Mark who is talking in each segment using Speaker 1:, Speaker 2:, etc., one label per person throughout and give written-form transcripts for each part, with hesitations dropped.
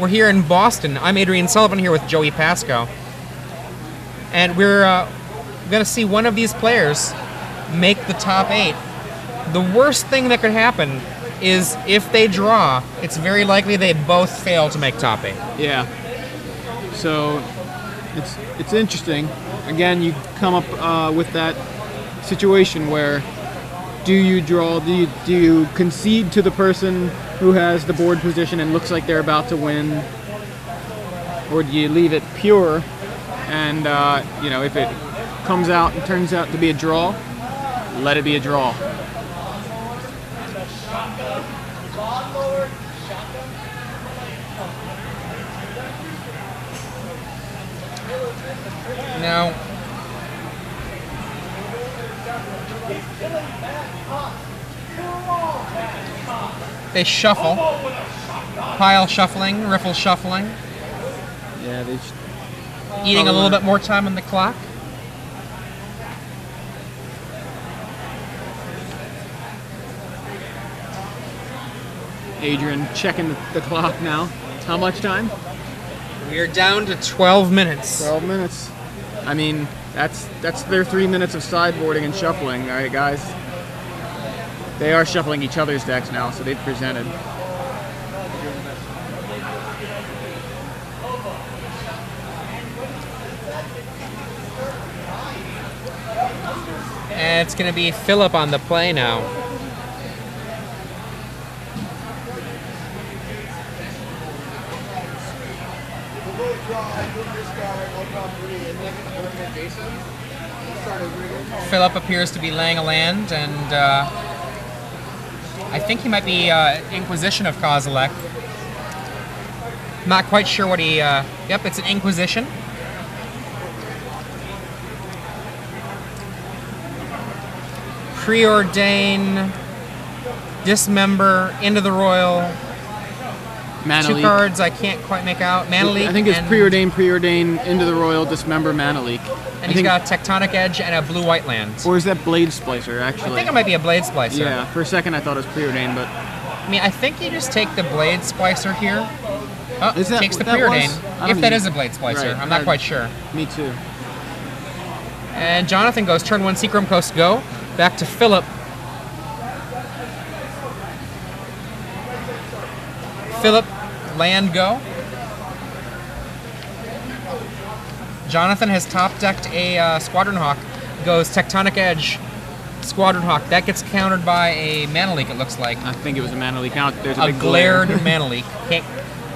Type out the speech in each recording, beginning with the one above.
Speaker 1: We're here in Boston. I'm Adrian Sullivan here with Joey Pasco. And we're going to see one of these players make the top 8. The worst thing that could happen is if they draw, it's very likely they both fail to make top 8.
Speaker 2: Yeah. So it's interesting. Again, you come up with that situation where do you draw, do you concede to the person who has the board position and looks like they're about to win, or do you leave it pure and if it comes out and turns out to be a draw, let it be a draw.
Speaker 1: Now, they shuffle. Pile shuffling, riffle shuffling.
Speaker 2: Yeah, they
Speaker 1: eating a little bit more time on the clock.
Speaker 2: Adrian checking the clock now. How much time?
Speaker 1: We are down to 12 minutes.
Speaker 2: 12 minutes. I mean, that's their 3 minutes of sideboarding and shuffling. All right, guys. They are shuffling each other's decks now, so they've presented.
Speaker 1: And it's going to be Phillip on the play now. Phillip appears to be laying a land, and I think he might be Inquisition of Kozilek. Not quite sure what he... yep, it's an Inquisition. Preordain, Dismember, Into the Royal.
Speaker 2: Mana
Speaker 1: Two
Speaker 2: Leak.
Speaker 1: cards I can't quite make out. Mana Leak.
Speaker 2: I think it's Preordain, Into the Royal, Dismember, Mana Leak.
Speaker 1: And he's got a Tectonic Edge and a blue-white land.
Speaker 2: Or is that Blade Splicer, actually?
Speaker 1: I think it might be a Blade Splicer.
Speaker 2: Yeah, for a second I thought it was Preordain, but...
Speaker 1: I mean, I think you just take the Blade Splicer here. Oh,
Speaker 2: Is that
Speaker 1: takes the
Speaker 2: what that
Speaker 1: Preordain.
Speaker 2: was?
Speaker 1: If that is a Blade Splicer.
Speaker 2: Right,
Speaker 1: I'm not quite sure.
Speaker 2: Me too.
Speaker 1: And Jonathan goes turn 1 Seachrome Coast go. Back to Phillip. Phillip, land go. Jonathan has top decked a Squadron Hawk. Goes Tectonic Edge, Squadron Hawk. That gets countered by a Mana Leak, it looks like.
Speaker 2: I think it was a Mana Leak. Now there's a
Speaker 1: A
Speaker 2: big glare.
Speaker 1: glared Mana Leak.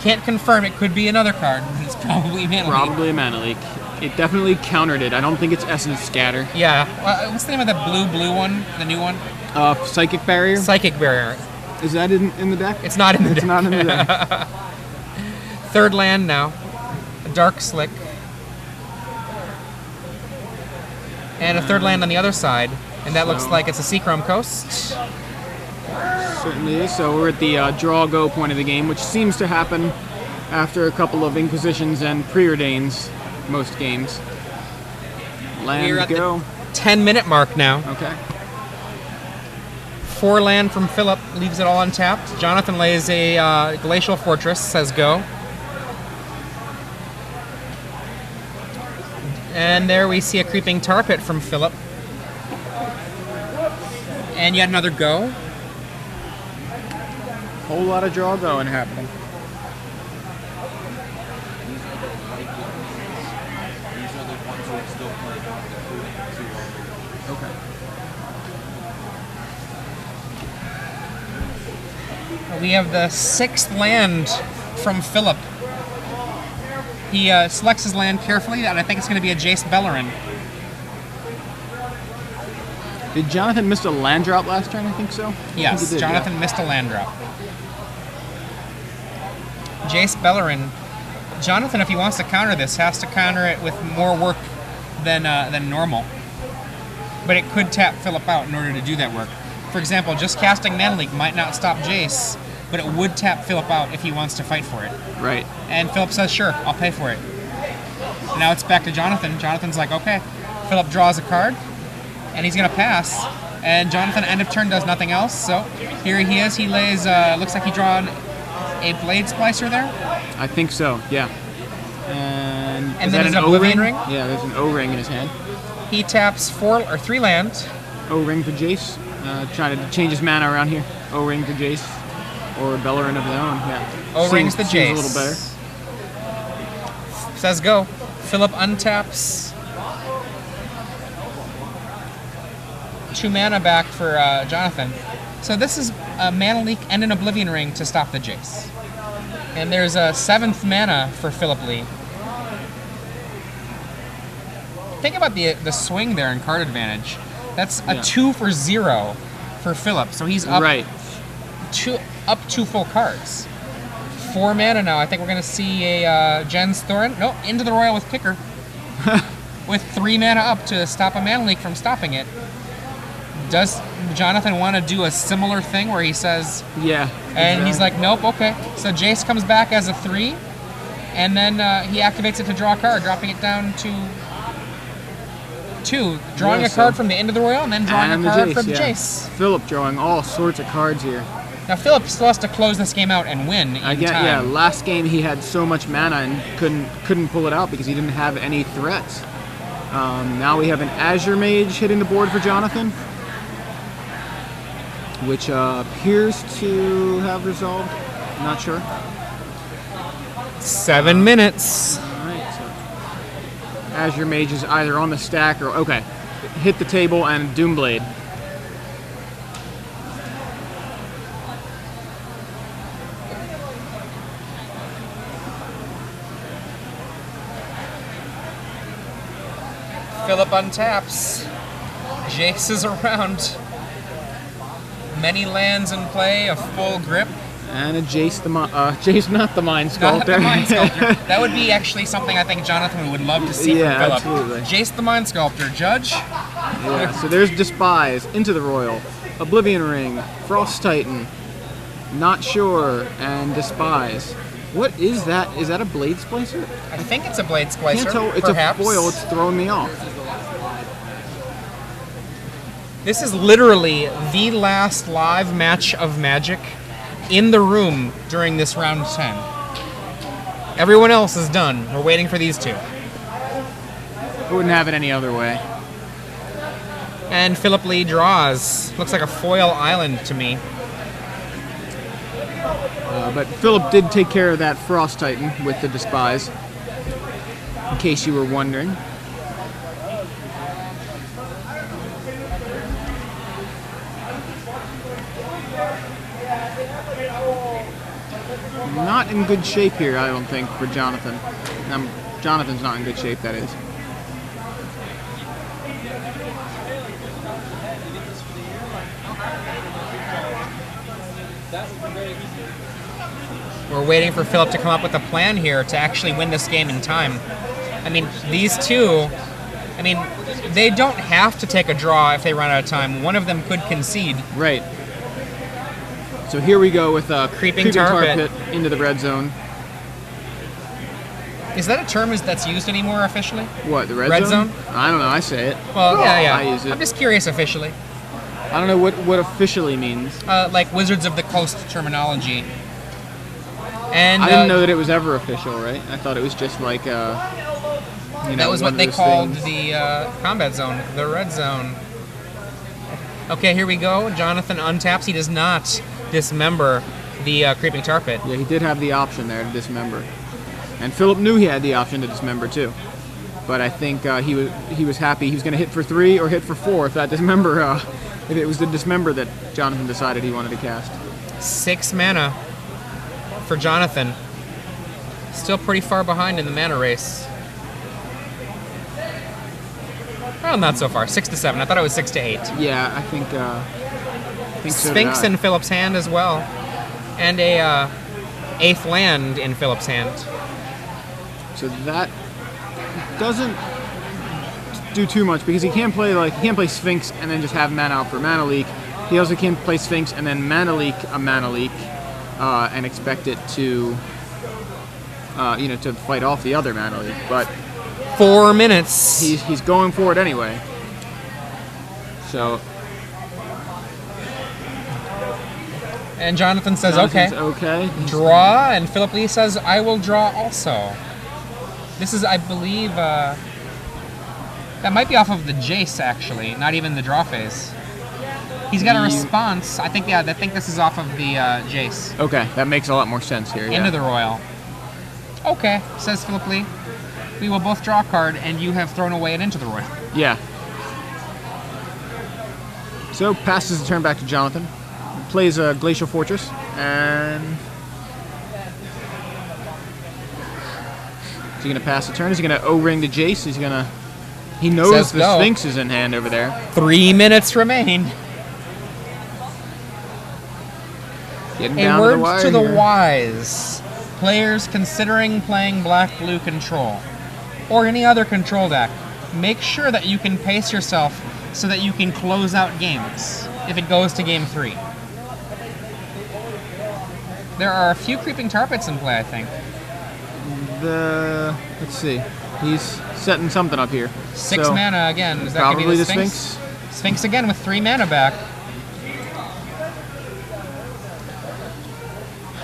Speaker 1: Can't confirm. It could be another card. It's probably Mana Leak.
Speaker 2: Probably a Mana Leak. It definitely countered it. I don't think it's Essence Scatter.
Speaker 1: Yeah. What's the name of the blue one? The new one?
Speaker 2: Psychic Barrier?
Speaker 1: Psychic Barrier.
Speaker 2: Is that in the deck?
Speaker 1: It's not in the deck.
Speaker 2: It's not in the deck.
Speaker 1: Third land now. A Dark Slick. And a third land on the other side. And that looks like it's a Seachrome Coast.
Speaker 2: Certainly is. So we're at the draw-go point of the game, which seems to happen after a couple of Inquisitions and Preordains most games. Land
Speaker 1: We're at
Speaker 2: go.
Speaker 1: the 10-minute mark now.
Speaker 2: Okay.
Speaker 1: 4 land from Phillip, leaves it all untapped. Jonathan lays a Glacial Fortress, says go. And there we see a Creeping Tar Pit from Phillip. And yet another go.
Speaker 2: Whole lot of draw going happening.
Speaker 1: We have the 6th land from Phillip. He selects his land carefully, and I think it's going to be a Jace Beleren.
Speaker 2: Did Jonathan miss a land drop last turn? I think so.
Speaker 1: Yes,
Speaker 2: I think he did,
Speaker 1: Jonathan missed a land drop. Jace Beleren. Jonathan, if he wants to counter this, has to counter it with more work than normal. But it could tap Phillip out in order to do that work. For example, just casting Mana Leak might not stop Jace, but it would tap Phillip out if he wants to fight for it.
Speaker 2: Right.
Speaker 1: And Phillip says, sure, I'll pay for it. Now it's back to Jonathan. Jonathan's like, okay. Phillip draws a card, and he's going to pass. And Jonathan, end of turn, does nothing else. So here he is. He lays, looks like he drawn a Blade Splicer there?
Speaker 2: I think so, yeah. And
Speaker 1: And
Speaker 2: is
Speaker 1: then
Speaker 2: that
Speaker 1: his
Speaker 2: an
Speaker 1: Oblivion
Speaker 2: O-ring?
Speaker 1: Ring?
Speaker 2: Yeah, there's an O-ring in his hand.
Speaker 1: He taps 3 lands.
Speaker 2: O-ring for Jace. Trying to change his mana around here. O-ring for Jace. Or Bellerin of his own, yeah.
Speaker 1: O-rings the Jace.
Speaker 2: Seems a little better.
Speaker 1: Says go. Phillip untaps. 2 mana back for Jonathan. So this is a Mana Leak and an Oblivion Ring to stop the Jace. And there's a 7th mana for Phillip Lee. Think about the swing there in card advantage. That's a 2 for 0 for Phillip. So he's up, up 2 full cards. 4 mana now. I think we're going to see a Jen's Thorin. No, into the Royal with Kicker. With 3 mana up to stop a Mana Leak from stopping it. Does Jonathan want to do a similar thing where he says...
Speaker 2: Yeah.
Speaker 1: And he's like, nope, okay. So Jace comes back as a 3. And then he activates it to draw a card, dropping it down to 2. Drawing a card from the end of the Royal and then drawing a card from Jace.
Speaker 2: Phillip drawing all sorts of cards here.
Speaker 1: Now Phillip still has to close this game out and win in time.
Speaker 2: Yeah, last game he had so much mana and couldn't pull it out because he didn't have any threats. Now we have an Azure Mage hitting the board for Jonathan, which appears to have resolved. I'm not sure.
Speaker 1: 7 minutes.
Speaker 2: Alright, so Azure Mage is either on the stack or... Okay, hit the table and Doomblade.
Speaker 1: Phillip untaps. Jace is around. Many lands in play, a full grip.
Speaker 2: And a Jace Jace, not the Mind Sculptor.
Speaker 1: Not the Mind Sculptor. That would be actually something I think Jonathan would love to see from Phillip.
Speaker 2: Absolutely.
Speaker 1: Jace the Mind Sculptor. Judge?
Speaker 2: Yeah, so there's Despise, Into the Royal, Oblivion Ring, Frost Titan, Not Sure, and Despise. What is that? Is that a Blade Splicer?
Speaker 1: I think it's a Blade Splicer.
Speaker 2: Can't tell. It's
Speaker 1: perhaps.
Speaker 2: a foil. It's throwing me off.
Speaker 1: This is literally the last live match of Magic in the room during this round 10. Everyone else is done. We're waiting for these 2.
Speaker 2: I wouldn't have it any other way.
Speaker 1: And Phillip Lee draws. Looks like a foil island to me.
Speaker 2: But Phillip did take care of that Frost Titan with the Despise, in case you were wondering. Not in good shape here, I don't think, for Jonathan. Jonathan's not in good shape, that is.
Speaker 1: We're waiting for Phillip to come up with a plan here to actually win this game in time. I mean, these 2, I mean, they don't have to take a draw if they run out of time. One of them could concede.
Speaker 2: Right. So here we go with
Speaker 1: Creeping Tar Pit
Speaker 2: into the red zone.
Speaker 1: Is that a term that's used anymore officially?
Speaker 2: What, the red
Speaker 1: zone?
Speaker 2: I don't know, I say it.
Speaker 1: Well, yeah.
Speaker 2: I use it.
Speaker 1: I'm just curious officially.
Speaker 2: I don't know what officially means.
Speaker 1: Like Wizards of the Coast terminology. And
Speaker 2: I didn't know that it was ever official, right? I thought it was just like,
Speaker 1: that was what they called the combat zone, the red zone. Okay, here we go. Jonathan untaps. He does not dismember the Creeping Tar Pit.
Speaker 2: Yeah, he did have the option there to dismember. And Phillip knew he had the option to dismember too. But I think he was happy. He was going to hit for 3 or hit for 4 if that dismember, if it was the dismember that Jonathan decided he wanted to cast.
Speaker 1: 6 mana for Jonathan. Still pretty far behind in the mana race. Well, not so far. 6 to 7. I thought it was 6 to 8.
Speaker 2: Yeah, I think so.
Speaker 1: Sphinx in Phillip's hand as well, and a 8th land in Phillip's hand.
Speaker 2: So that doesn't do too much because he can't play Sphinx and then just have mana out for Mana Leak. He also can't play Sphinx and then Mana Leak a Mana Leak and expect it to to fight off the other Mana Leak. But
Speaker 1: 4 minutes.
Speaker 2: He's going for it anyway. So
Speaker 1: And Jonathan says,
Speaker 2: Jonathan's
Speaker 1: okay.
Speaker 2: okay.
Speaker 1: Draw, and Phillip Lee says, I will draw also. This is, I believe, that might be off of the Jace, actually, not even the draw phase. He's got a response. I think this is off of the Jace.
Speaker 2: Okay, that makes a lot more sense here.
Speaker 1: Into the Royal. Okay, says Phillip Lee. We will both draw a card, and you have thrown away and into the Royal.
Speaker 2: Yeah. So, passes the turn back to Jonathan. Plays a Glacial Fortress, and... Is he going to pass the turn? Is he going to O-ring the Jace? Is he going to... He knows the Sphinx is in hand over there.
Speaker 1: 3 minutes remain.
Speaker 2: Getting
Speaker 1: A
Speaker 2: down
Speaker 1: word to the
Speaker 2: here.
Speaker 1: wise. Players considering playing black-blue control, or any other control deck, make sure that you can pace yourself so that you can close out games if it goes to game 3. There are a few Creeping Tar Pits in play, I think.
Speaker 2: Let's see. He's setting something up here.
Speaker 1: 6 mana again. Is that
Speaker 2: probably
Speaker 1: gonna be
Speaker 2: the Sphinx?
Speaker 1: Sphinx again with 3 mana back.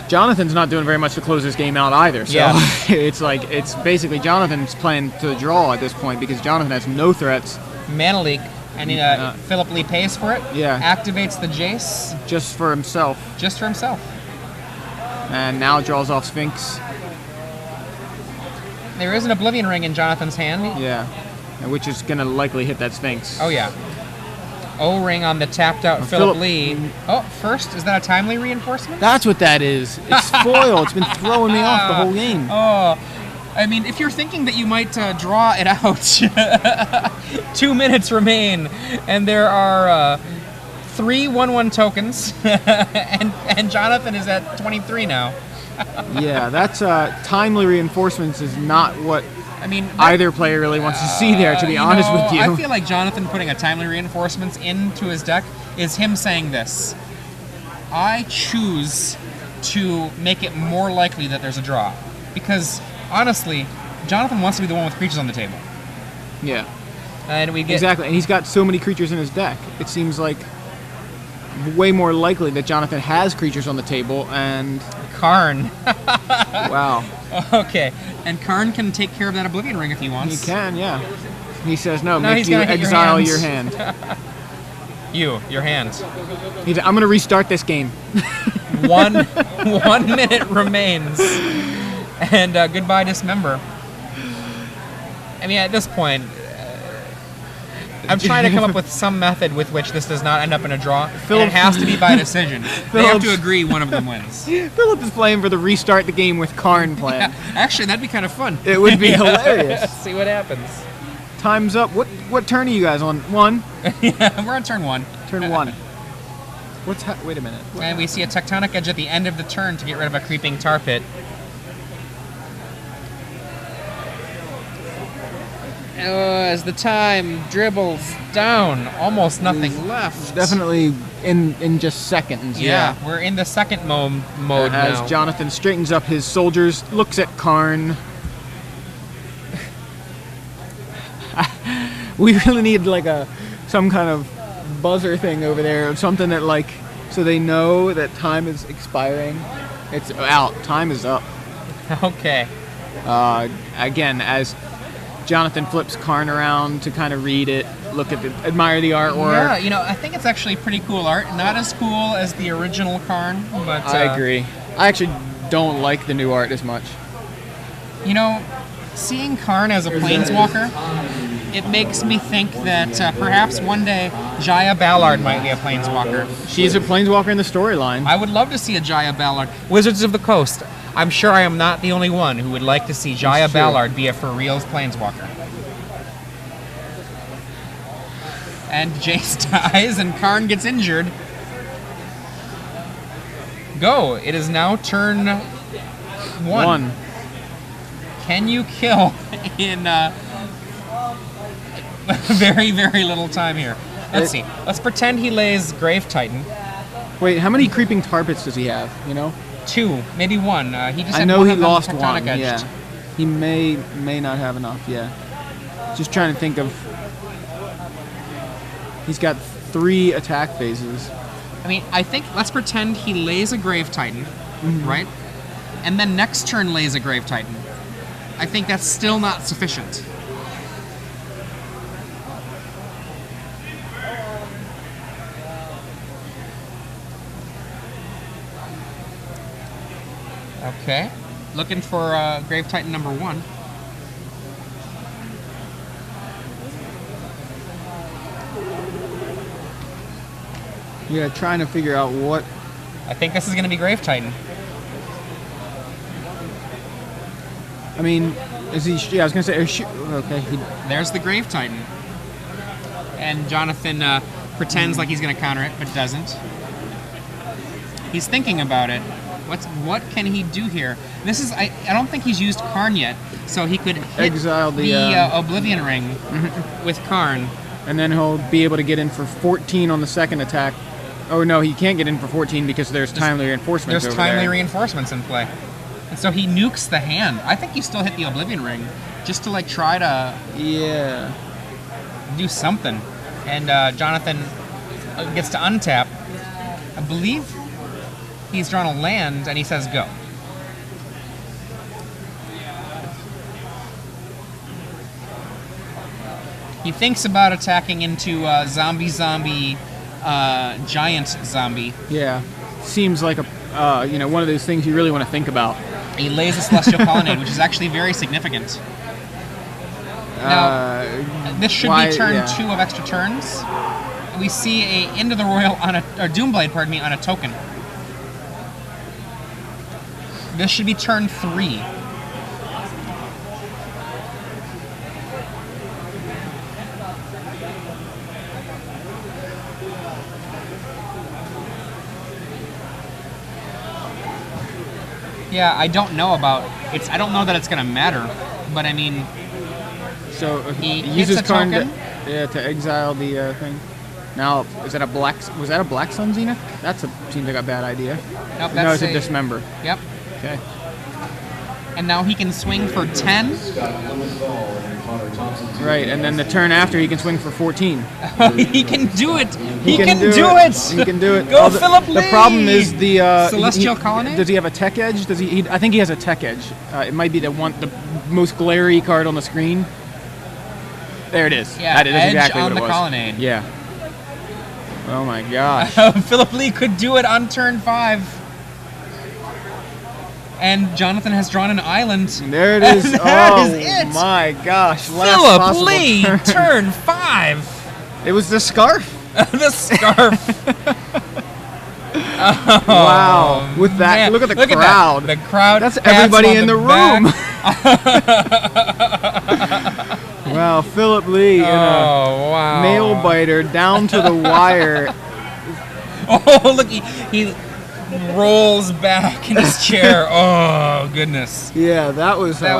Speaker 2: Jonathan's not doing very much to close this game out either. So
Speaker 1: Yeah.
Speaker 2: it's basically Jonathan's playing to the draw at this point because Jonathan has no threats.
Speaker 1: Mana leak. And Phillip Lee pays for it.
Speaker 2: Yeah.
Speaker 1: Activates the Jace.
Speaker 2: Just for himself.
Speaker 1: Just for himself.
Speaker 2: And now draws off Sphinx.
Speaker 1: There is an Oblivion Ring in Jonathan's hand.
Speaker 2: Yeah. Which is going to likely hit that Sphinx.
Speaker 1: Oh, yeah. O-ring on the tapped out Phillip Lee. Oh, first, is that a timely reinforcement?
Speaker 2: That's what that is. It's foil. It's been throwing me off the whole game.
Speaker 1: Oh, I mean, if you're thinking that you might draw it out, 2 minutes remain, and there are 3 1/1 tokens, and Jonathan is at 23 now.
Speaker 2: Yeah, that's timely reinforcements is not what
Speaker 1: I mean,
Speaker 2: either player really wants to see there, to be honest with you.
Speaker 1: I feel like Jonathan putting a timely reinforcements into his deck is him saying this: I choose to make it more likely that there's a draw. Because, honestly, Jonathan wants to be the one with creatures on the table.
Speaker 2: Yeah.
Speaker 1: And we get...
Speaker 2: Exactly, and he's got so many creatures in his deck. It seems like way more likely that Jonathan has creatures on the table, and...
Speaker 1: Karn.
Speaker 2: Wow.
Speaker 1: Okay, and Karn can take care of that Oblivion Ring if he wants.
Speaker 2: He can, yeah. He says, no,
Speaker 1: No,
Speaker 2: make
Speaker 1: he's
Speaker 2: you
Speaker 1: gonna hit your
Speaker 2: exile
Speaker 1: hands.
Speaker 2: your hand.
Speaker 1: Your hand.
Speaker 2: He's, I'm going to restart this game.
Speaker 1: 1 minute remains. And goodbye, Dismember. I mean, at this point, I'm trying to come up with some method with which this does not end up in a draw. And it has to be by decision. They have to agree one of them wins.
Speaker 2: Phillip is playing for the restart the game with Karn plan.
Speaker 1: Yeah, actually, that'd be kind of fun.
Speaker 2: It would be hilarious.
Speaker 1: See what happens.
Speaker 2: Time's up. What turn are you guys on? 1?
Speaker 1: Yeah, we're on turn 1.
Speaker 2: Turn 1. Wait a minute.
Speaker 1: And we see a Tectonic Edge at the end of the turn to get rid of a Creeping Tar Pit. As the time dribbles down, almost nothing left.
Speaker 2: Definitely in just seconds.
Speaker 1: Yeah, we're in the second mode
Speaker 2: As
Speaker 1: now.
Speaker 2: Jonathan straightens up his soldiers, looks at Karn. We really need like some kind of buzzer thing over there, something that like so they know that time is expiring. It's out. Time is up.
Speaker 1: Okay.
Speaker 2: Again, as Jonathan flips Karn around to kind of read it, admire the artwork.
Speaker 1: Yeah, you know, I think it's actually pretty cool art. Not as cool as the original Karn, but...
Speaker 2: I agree. I actually don't like the new art as much.
Speaker 1: You know, seeing Karn as a planeswalker, it makes me think that perhaps one day Jaya Ballard might be a planeswalker.
Speaker 2: She's a planeswalker in the storyline.
Speaker 1: I would love to see a Jaya Ballard. Wizards of the Coast. I'm sure I am not the only one who would like to see Jaya Ballard be a for reals planeswalker. And Jace dies and Karn gets injured. Go. It is now turn 1. Can you kill in very, very little time here? Let's see. Let's pretend he lays Grave Titan.
Speaker 2: Wait, how many Creeping Tar Pits does he have, you know?
Speaker 1: 2, maybe 1. He just
Speaker 2: I
Speaker 1: had
Speaker 2: know
Speaker 1: one
Speaker 2: he
Speaker 1: of them
Speaker 2: lost
Speaker 1: Tectonic
Speaker 2: one,
Speaker 1: Edged.
Speaker 2: yeah. He may not have enough, yeah. Just trying to think of... He's got 3 attack phases.
Speaker 1: I mean, I think, let's pretend he lays a Grave Titan, right? And then next turn lays a Grave Titan. I think that's still not sufficient. Okay. Looking for Grave Titan number 1.
Speaker 2: Yeah, trying to figure out what.
Speaker 1: I think this is going to be Grave Titan.
Speaker 2: I mean, is he? Yeah, I was gonna say. Okay.
Speaker 1: There's the Grave Titan. And Jonathan pretends like he's going to counter it, but doesn't. He's thinking about it. What can he do here? This is I don't think he's used Karn yet, so he could hit
Speaker 2: exile the
Speaker 1: Oblivion Ring with Karn.
Speaker 2: And then he'll be able to get in for 14 on the second attack. Oh no, he can't get in for 14 because there's timely reinforcements.
Speaker 1: There's timely reinforcements in play. And so he nukes the hand. I think you still hit the Oblivion Ring just to like try to do something. And Jonathan gets to untap. I believe he's drawn a land and he says go. He thinks about attacking into zombie giant zombie.
Speaker 2: Yeah, seems like a one of those things you really want to think about.
Speaker 1: He lays a Celestial Colonnade, which is actually very significant. Now, this should be turn 2 of extra turns. We see a Into the Royal on a Doomblade, pardon me, on a token. This should be turn 3. Yeah, I don't know about it's. I don't know that it's gonna matter, but I mean,
Speaker 2: so
Speaker 1: he
Speaker 2: uses Karn
Speaker 1: token.
Speaker 2: to exile the thing. Now, is that a black? Was that a Black Sun Zenith? Seems like a bad idea.
Speaker 1: Nope,
Speaker 2: no, it's a Dismember.
Speaker 1: Yep.
Speaker 2: Okay.
Speaker 1: And now he can swing for 10.
Speaker 2: Right, and then the turn after he can swing for 14.
Speaker 1: He can do it. He can do it.
Speaker 2: He can do it.
Speaker 1: Go, Phillip.
Speaker 2: The problem is the
Speaker 1: Celestial Colonnade.
Speaker 2: Does he have a tech edge? Does he? I think he has a tech edge. It might be the most glary card on the screen. There it is.
Speaker 1: Yeah,
Speaker 2: that is
Speaker 1: edge
Speaker 2: exactly
Speaker 1: on
Speaker 2: what it
Speaker 1: the
Speaker 2: was.
Speaker 1: Colonnade.
Speaker 2: Yeah. Oh my gosh.
Speaker 1: Phillip Lee could do it on turn 5. And Jonathan has drawn an island.
Speaker 2: There it is.
Speaker 1: And that is it.
Speaker 2: My gosh.
Speaker 1: Phillip Lee, turn 5.
Speaker 2: It was the scarf.
Speaker 1: The scarf.
Speaker 2: Wow. With that,
Speaker 1: man.
Speaker 2: look at the crowd.
Speaker 1: The crowd.
Speaker 2: That's everybody in the room. Wow, Phillip Lee in a nail biter down to the wire.
Speaker 1: Oh, look, he rolls back in his chair. Oh, goodness.
Speaker 2: Yeah, that was